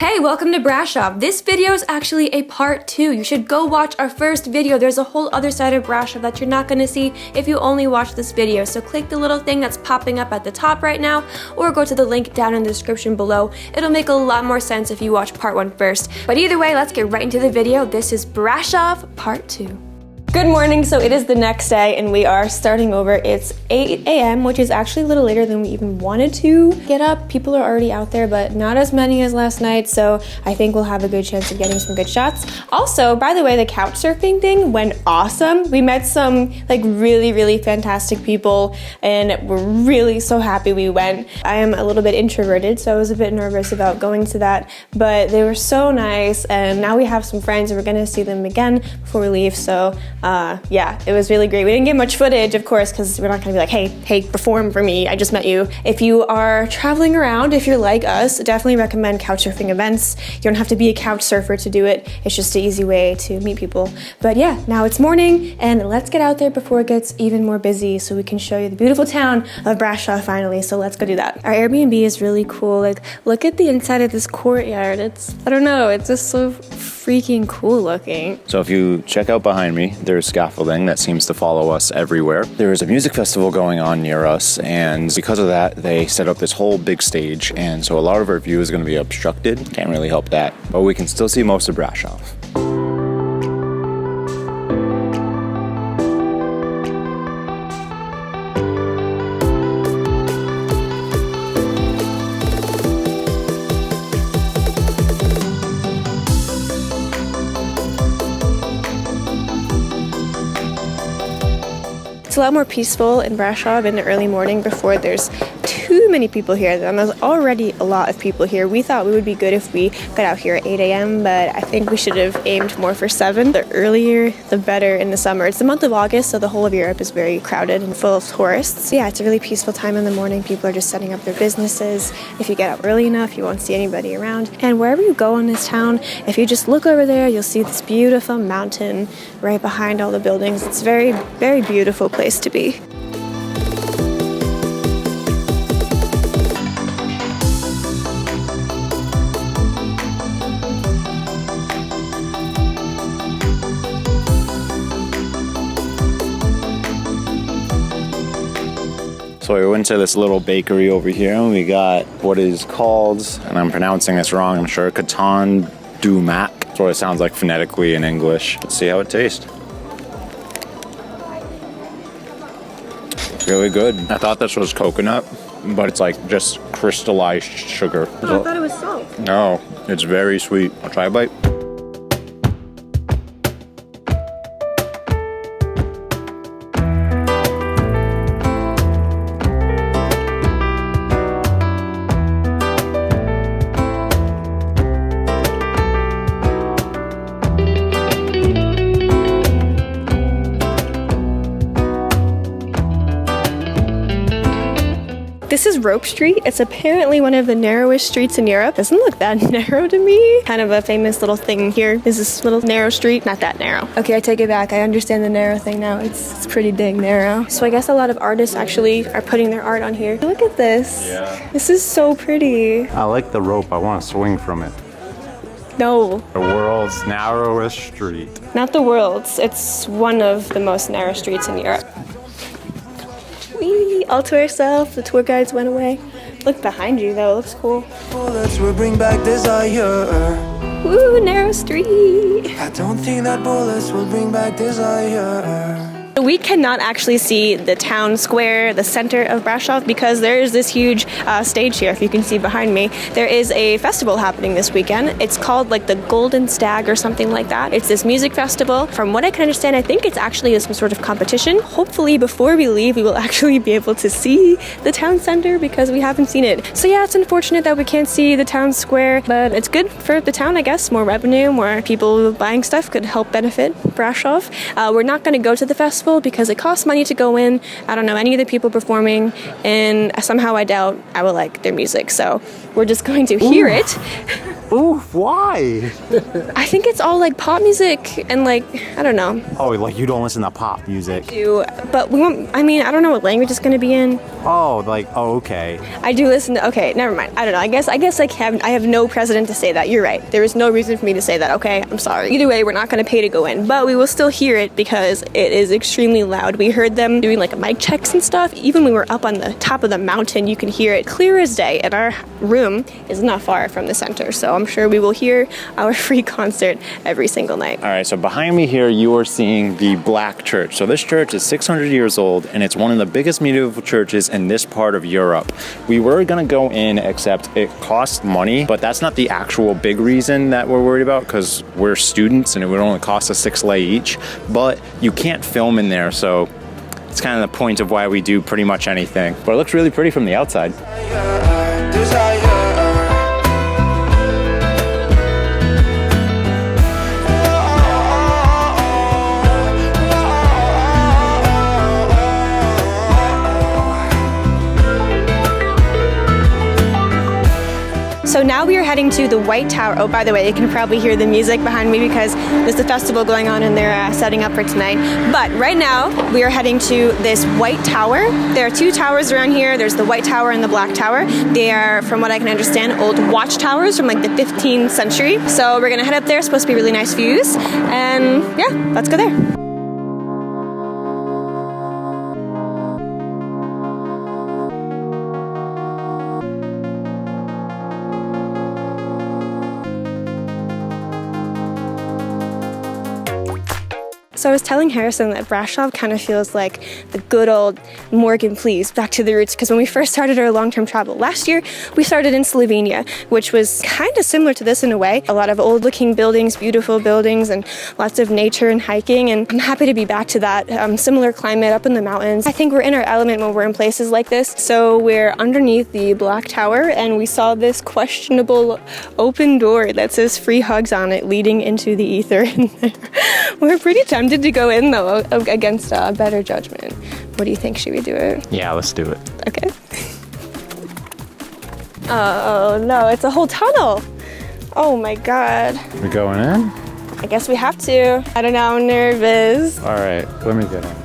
Hey, welcome to Brașov. This video is actually a part 2. You should go watch our first video. There's a whole other side of Brașov that you're not going to see if you only watch this video. So click the little thing that's popping up at the top right now, or go to the link down in the description below. It'll make a lot more sense if you watch part 1 first. But either way, let's get right into the video. This is Brașov part 2. Good morning, so it is the next day and we are starting over. It's 8 a.m., which is actually a little later than we even wanted to get up. People are already out there, but not as many as last night, so I think we'll have a good chance of getting some good shots. Also, by the way, the couch surfing thing went awesome. We met some really fantastic people and we're really so happy we went. I am a little bit introverted, so I was a bit nervous about going to that, but they were so nice, and now we have some friends and we're gonna see them again before we leave, so yeah, it was really great. We didn't get much footage, of course, because we're not gonna be like, hey, perform for me, I just met you. If you are traveling around, if you're like us, definitely recommend couch surfing events. You don't have to be a couch surfer to do it. It's just an easy way to meet people. But yeah, now it's morning, and let's get out there before it gets even more busy so we can show you the beautiful town of Brașov finally. So let's go do that. Our Airbnb is really cool. Like, look at the inside of this courtyard. I don't know, it's just so freaking cool looking. So if you check out behind me, there's scaffolding that seems to follow us everywhere. There is a music festival going on near us, and because of that, they set up this whole big stage, and so a lot of our view is going to be obstructed. Can't really help that, but we can still see most of Brașov. It's a lot more peaceful in Brașov in the early morning before there's too many people here. And there's already a lot of people here. We thought we would be good if we got out here at 8 a.m., but I think we should have aimed more for 7. The earlier, the better in the summer. It's the month of August, so the whole of Europe is very crowded and full of tourists. Yeah, it's a really peaceful time in the morning. People are just setting up their businesses. If you get out early enough, you won't see anybody around. And wherever you go in this town, if you just look over there, you'll see this beautiful mountain right behind all the buildings. It's a very beautiful place to be. So we went to this little bakery over here, and we got what is called, and I'm pronouncing this wrong, I'm sure, Baton Cu Mac. That's what it sounds like phonetically in English. Let's see how it tastes. Really good. I thought this was coconut, but it's like just crystallized sugar. Oh, I thought it was salt. No, it's very sweet. I'll try a bite. This is Rope Street. It's apparently one of the narrowest streets in Europe. Doesn't look that narrow to me. Kind of a famous little thing here is this little narrow street. Not that narrow. Okay, I take it back. I understand the narrow thing now. It's pretty dang narrow. So I guess a lot of artists actually are putting their art on here. Look at this. Yeah. This is so pretty. I like the rope. I want to swing from it. No. The world's narrowest street. Not the world's. It's one of the most narrow streets in Europe. Wee, all to ourselves. The tour guides went away. Look behind you though, it looks cool. Bullets will bring back desire. Woo, narrow street. I don't think that bullets will bring back desire. We cannot actually see the town square, the center of Brașov, because there is this huge stage here, if you can see behind me. There is a festival happening this weekend. It's called like the Golden Stag or something like that. It's this music festival. From what I can understand, I think it's actually some sort of competition. Hopefully before we leave, we will actually be able to see the town center because we haven't seen it. So yeah, it's unfortunate that we can't see the town square, but it's good for the town, I guess. More revenue, more people buying stuff could help benefit Brașov. We're not going to go to the festival because it costs money to go in. I don't know any of the people performing, and somehow I doubt I will like their music, so we're just going to hear it. Oof, why? I think it's all like pop music and like, I don't know. Oh, like you don't listen to pop music? But we won't, I mean, I don't know what language it's gonna be in. Oh, like, oh, okay. I do listen to, okay, never mind. I don't know. I guess I have no precedent to say that. You're right. There is no reason for me to say that, okay? I'm sorry. Either way, we're not gonna pay to go in, but we will still hear it because it is extremely loud. We heard them doing like mic checks and stuff. Even when we were up on the top of the mountain, you can hear it clear as day, and our room is not far from the center, so I'm sure we will hear our free concert every single night. All right, so behind me here, you are seeing the Black Church. So this church is 600 years old, and it's one of the biggest medieval churches in this part of Europe. We were gonna go in, except it costs money, but that's not the actual big reason that we're worried about, because we're students and it would only cost us 6 lei each, but you can't film in there, so it's kind of the point of why we do pretty much anything. But it looks really pretty from the outside. So now we are heading to the White Tower. Oh, by the way, you can probably hear the music behind me because there's a festival going on and they're setting up for tonight. But right now, we are heading to this White Tower. There are 2 towers around here. There's the White Tower and the Black Tower. They are, from what I can understand, old watchtowers from like the 15th century. So we're gonna head up there. It's supposed to be really nice views. And yeah, let's go there. So I was telling Harrison that Brașov kind of feels like the good old Morgan, please, back to the roots, because when we first started our long-term travel last year, we started in Slovenia, which was kind of similar to this in a way. A lot of old-looking buildings, beautiful buildings, and lots of nature and hiking, and I'm happy to be back to that. Similar climate up in the mountains. I think we're in our element when we're in places like this. So we're underneath the Black Tower, and we saw this questionable open door that says free hugs on it leading into the ether. We're pretty tempted to go in though, against better judgment. What do you think? Should we do it? Yeah, let's do it. Okay. Oh no, it's a whole tunnel. Oh my god. We going in? I guess we have to. I don't know, I'm nervous. All right, let me get in.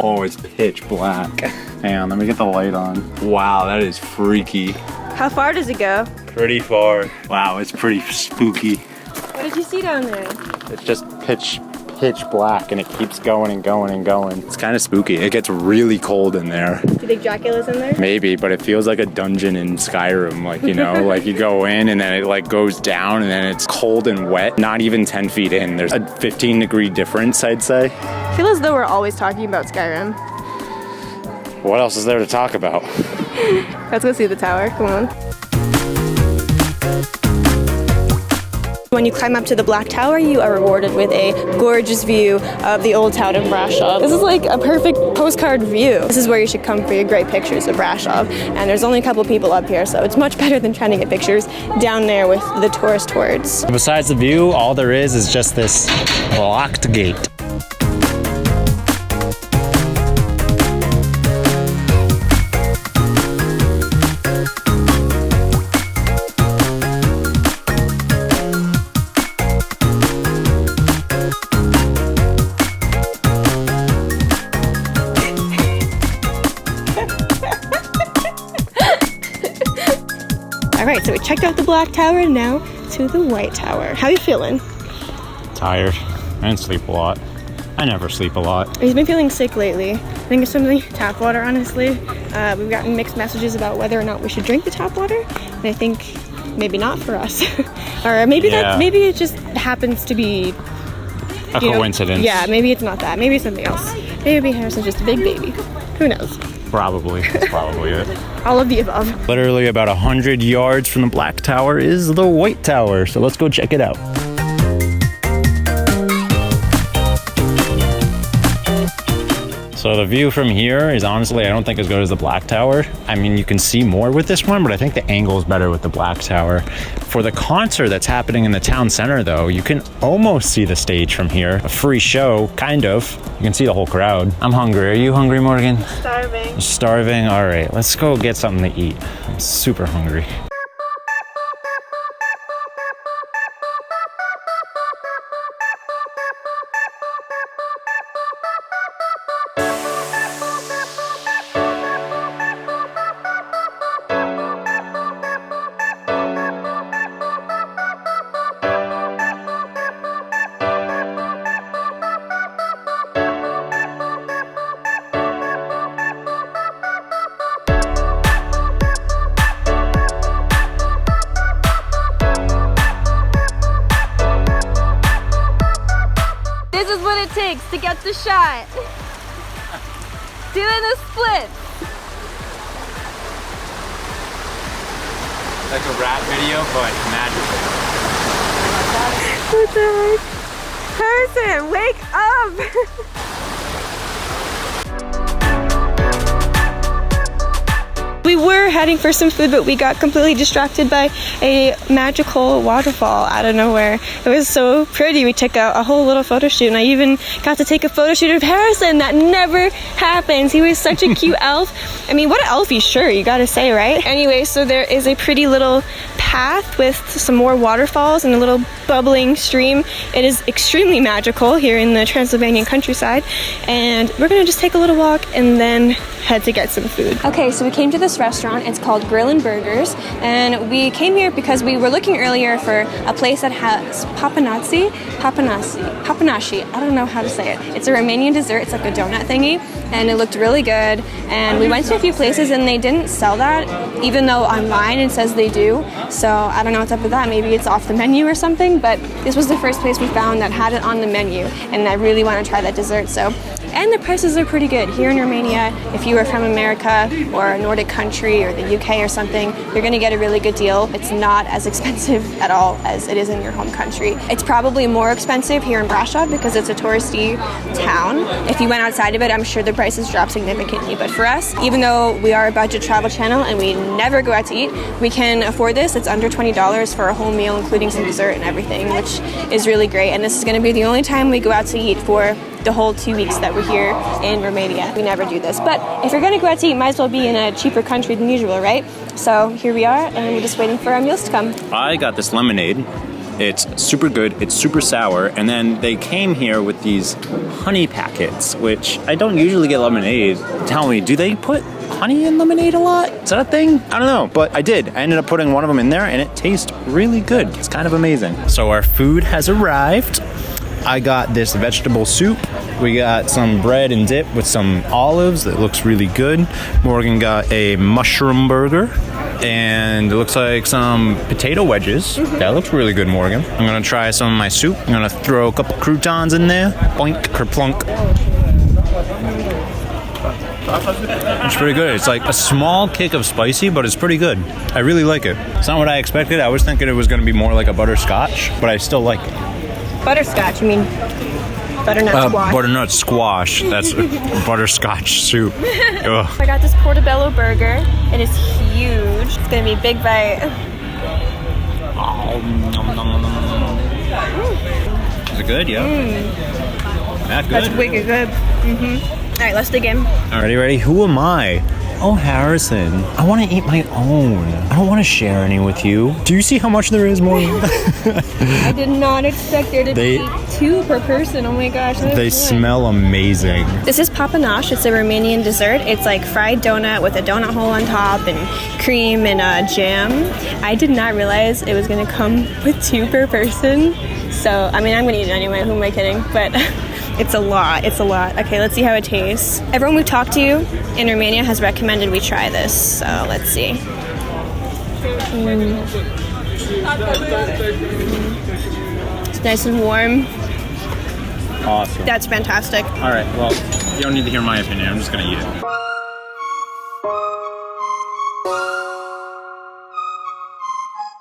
Oh, it's pitch black. Hang on, let me get the light on. Wow, that is freaky. How far does it go? Pretty far. Wow, it's pretty spooky. What did you see down there? It's just pitch black, and it keeps going and going and going. It's kind of spooky. It gets really cold in there. Do you think Dracula's in there? Maybe, but it feels like a dungeon in Skyrim. Like, you know, like you go in and then it like goes down and then it's cold and wet. Not even 10 feet in. There's a 15-degree difference, I'd say. I feel as though we're always talking about Skyrim. What else is there to talk about? Let's go see the tower. Come on. When you climb up to the Black Tower, you are rewarded with a gorgeous view of the old town of Brașov. This is like a perfect postcard view. This is where you should come for your great pictures of Brașov. And there's only a couple people up here, so it's much better than trying to get pictures down there with the tourist hordes. Besides the view, all there is just this locked gate. Alright, so we checked out the Black Tower and now to the White Tower. How are you feeling? Tired. I didn't sleep a lot. I never sleep a lot. He's been feeling sick lately. I think it's from the tap water, honestly. We've gotten mixed messages about whether or not we should drink the tap water, and I think maybe not for us. Or maybe maybe it just happens to be a coincidence. Yeah, maybe it's not that. Maybe it's something else. Maybe Harrison's just a big baby. Who knows? Probably. That's probably it. All of the above. Literally about 100 yards from the Black Tower is the White Tower, so let's go check it out. So the view from here is honestly, I don't think as good as the Black Tower. I mean, you can see more with this one, but I think the angle is better with the Black Tower. For the concert that's happening in the town center though, you can almost see the stage from here. A free show, kind of. You can see the whole crowd. I'm hungry. Are you hungry, Morgan? Starving. You're starving? All right, let's go get something to eat. I'm super hungry. This is what it takes to get the shot. Doing a split. Like a rap video, but magical. What the heck? Person, wake up! We were heading for some food, but we got completely distracted by a magical waterfall out of nowhere. It was so pretty. We took a whole little photo shoot, and I even got to take a photo shoot of Harrison. That never happens. He was such a cute elf. I mean, what an elfie shirt, you gotta say, right? Anyway, so there is a pretty little path with some more waterfalls and a little bubbling stream. It is extremely magical here in the Transylvanian countryside, and we're gonna just take a little walk and then head to get some food. Okay, so we came to this restaurant. It's called Grill and Burgers, and we came here because we were looking earlier for a place that has Papanasi. I don't know how to say it. It's a Romanian dessert. It's like a donut thingy, and it looked really good. And we went to a few places and they didn't sell that, even though online it says they do. So I don't know what's up with that. Maybe it's off the menu or something, but this was the first place we found that had it on the menu, and I really want to try that dessert. So, and the prices are pretty good. Here in Romania, if you are from America or a Nordic country or the UK or something, you're gonna get a really good deal. It's not as expensive at all as it is in your home country. It's probably more expensive here in Brașov because it's a touristy town. If you went outside of it, I'm sure the prices drop significantly. But for us, even though we are a budget travel channel and we never go out to eat, we can afford this. It's under $20 for a whole meal, including some dessert and everything, which is really great. And this is gonna be the only time we go out to eat for the whole 2 weeks that we're here in Romania. We never do this. But if you're gonna go out to eat, might as well be in a cheaper country than usual, right? So here we are, and we're just waiting for our meals to come. I got this lemonade. It's super good, it's super sour, and then they came here with these honey packets, which I don't usually get lemonade. Tell me, do they put honey in lemonade a lot? Is that a thing? I don't know, but I did. I ended up putting one of them in there, and it tastes really good. It's kind of amazing. So our food has arrived. I got this vegetable soup. We got some bread and dip with some olives that looks really good. Morgan got a mushroom burger, and it looks like some potato wedges. That looks really good, Morgan. I'm gonna try some of my soup. I'm gonna throw a couple croutons in there. Boink, kerplunk. It's pretty good. It's like a small kick of spicy, but it's pretty good. I really like it. It's not what I expected. I was thinking it was gonna be more like a butterscotch, but I still like it. Butterscotch, you mean butternut squash? Butternut squash. That's butterscotch soup. Ugh. I got this portobello burger. It is huge. It's gonna be a big bite. Is it good? Yeah. That's good. That's wicked good. All right, let's dig in. All right, ready? Who am I? Oh, Harrison, I want to eat my own. I don't want to share any with you. Do you see how much there is, Morgan? I did not expect there to be 2 per person. Oh my gosh. They smell amazing. This is Papanasi. It's a Romanian dessert. It's like fried donut with a donut hole on top and cream and jam. I did not realize it was going to come with 2 per person. So, I mean, I'm going to eat it anyway. Who am I kidding? But it's a lot. It's a lot. Okay, let's see how it tastes. Everyone we've talked to in Romania has recommended we try this. So, let's see. It's nice and warm. Awesome. That's fantastic. All right, well, you don't need to hear my opinion. I'm just going to eat it.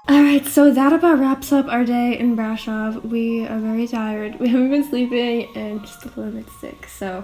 All Alright, so that about wraps up our day in Brașov. We are very tired. We haven't been sleeping and just a little bit sick. So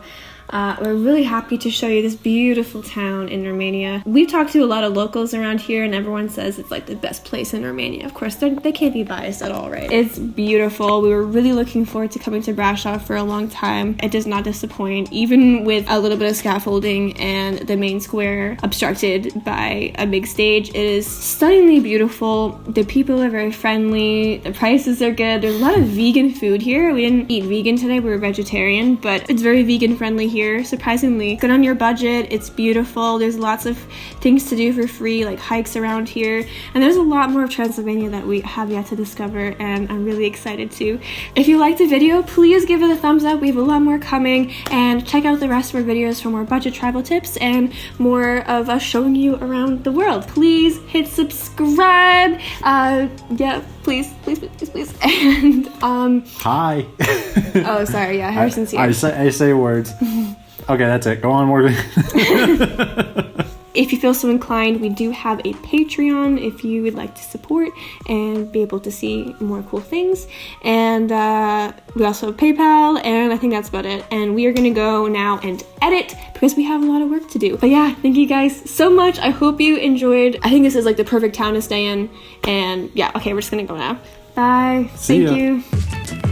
we're really happy to show you this beautiful town in Romania. We've talked to a lot of locals around here and everyone says it's like the best place in Romania. Of course, they can't be biased at all, right? It's beautiful. We were really looking forward to coming to Brașov for a long time. It does not disappoint, even with a little bit of scaffolding and the main square obstructed by a big stage. It is stunningly beautiful. The people are very friendly. The prices are good. There's a lot of vegan food here. We didn't eat vegan today. We were vegetarian, but it's very vegan friendly here. Surprisingly good on your budget. It's beautiful. There's lots of things to do for free, like hikes around here, and there's a lot more of Transylvania that we have yet to discover, and I'm really excited to. If you liked the video, please give it a thumbs up. We have a lot more coming, and check out the rest of our videos for more budget travel tips and more of us showing you around the world. Please hit subscribe. Yeah, please. And Hi. oh, sorry. Yeah, Harrison's here. I say words. Okay, that's it. Go on, Morgan. If you feel so inclined, we do have a Patreon if you would like to support and be able to see more cool things. And we also have PayPal, and I think that's about it. And we are going to go now and edit because we have a lot of work to do. But yeah, thank you guys so much. I hope you enjoyed. I think this is like the perfect town to stay in. And yeah, okay, we're just going to go now. Bye. See ya. Thank you.